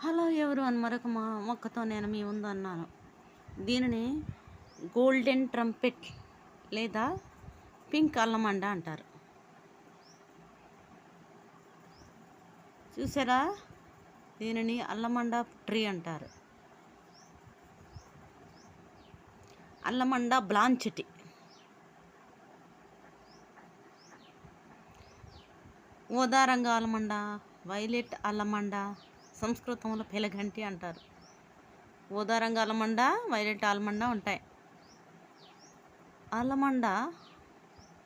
Hello everyone, మరొక మొక్కతో నేను మీ ముందు అన్నాను. దీనిని గోల్డెన్ ట్రంపెట్ లేదా పింక్ అల్లమండ అంటారు. చూసారా, దీనిని అల్లమండ ట్రీ అంటారు. అల్లమండ బ్లాంచెటి, ఊదా రంగు అల్లమండ, వైలెట్ అల్లమండ, సంస్కృతంలో పెలగంటి అంటారు. ఊదా రంగు అల్లమండ, వైలెట్ అల్లమండ ఉంటాయి. అల్లమండ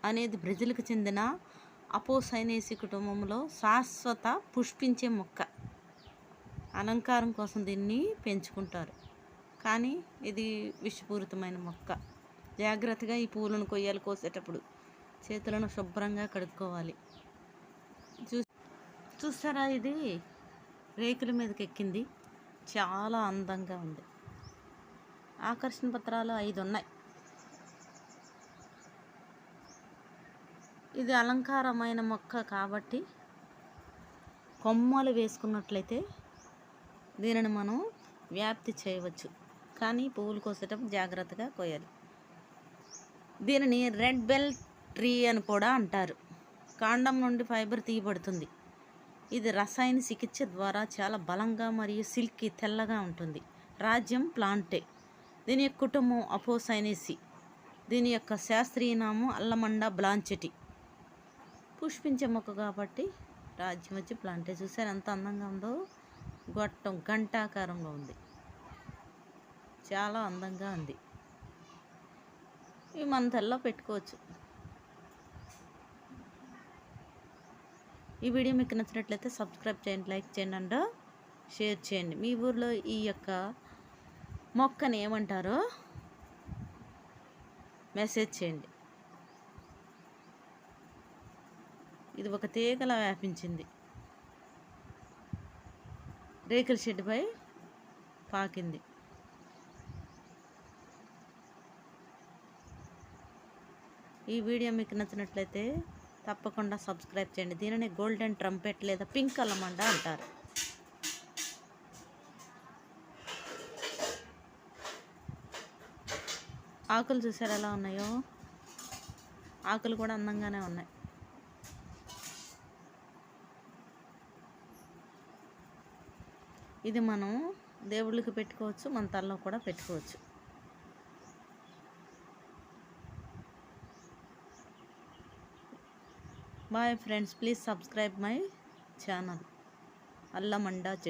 అనేది బ్రెజిల్కు చెందిన అపోసైనేసి కుటుంబంలో శాశ్వత పుష్పించే మొక్క. అలంకారం కోసం దీన్ని పెంచుకుంటారు, కానీ ఇది విషపూరితమైన మొక్క. జాగ్రత్తగా ఈ పూలను కొయ్యాలి. కోసేటప్పుడు చేతులను శుభ్రంగా కడుక్కోవాలి. చూస్తారా, ఇది రేకుల మీదకి ఎక్కింది. చాలా అందంగా ఉంది. ఆకర్షణ పత్రాలు 5 ఉన్నాయి. ఇది అలంకారమైన మొక్క కాబట్టి కొమ్మలు వేసుకున్నట్లయితే దీనిని మనం వ్యాప్తి చేయవచ్చు, కానీ పువ్వులు కోసేటప్పుడు జాగ్రత్తగా కోయాలి. దీనిని రెడ్ బెల్ ట్రీ అని కూడా అంటారు. కాండం నుండి ఫైబర్ తీయబడుతుంది. ఇది రసాయన చికిత్స ద్వారా చాలా బలంగా మరియు సిల్కీ తెల్లగా ఉంటుంది. రాజ్యం ప్లాంటే. దీని యొక్క కుటుంబం అపోసైనేసి. దీని యొక్క శాస్త్రీయ నామం అల్లమండ బ్లాంచెటి. పుష్పించే మొక్క కాబట్టి రాజ్యం వచ్చి ప్లాంటే. చూసారు ఎంత అందంగా ఉందో. గొట్టం గంటాకారంలో ఉంది. చాలా అందంగా ఉంది. ఇవి మన తల్లో పెట్టుకోవచ్చు. ఈ వీడియో మీకు నచ్చినట్లయితే సబ్స్క్రైబ్ చేయండి, లైక్ చేయండి అండ్ షేర్ చేయండి. మీ ఊర్లో ఈ యొక్క మొక్కని ఏమంటారో మెసేజ్ చేయండి. ఇది ఒక తీగలా వ్యాపించింది. రేకుల షెడ్డుపై పాకింది. ఈ వీడియో మీకు నచ్చినట్లయితే తప్పకుండా సబ్స్క్రైబ్ చేయండి. దీనిని గోల్డెన్ ట్రంపెట్ లేదా పింక్ అల్లమండ అంటారు. ఆకులు చూసారు ఎలా ఉన్నాయో. ఆకులు కూడా అందంగానే ఉన్నాయి. ఇది మనం దేవుళ్ళకి పెట్టుకోవచ్చు, మన తలలో కూడా పెట్టుకోవచ్చు. Bye friends, please subscribe my channel అల్లమండ చెట్టు.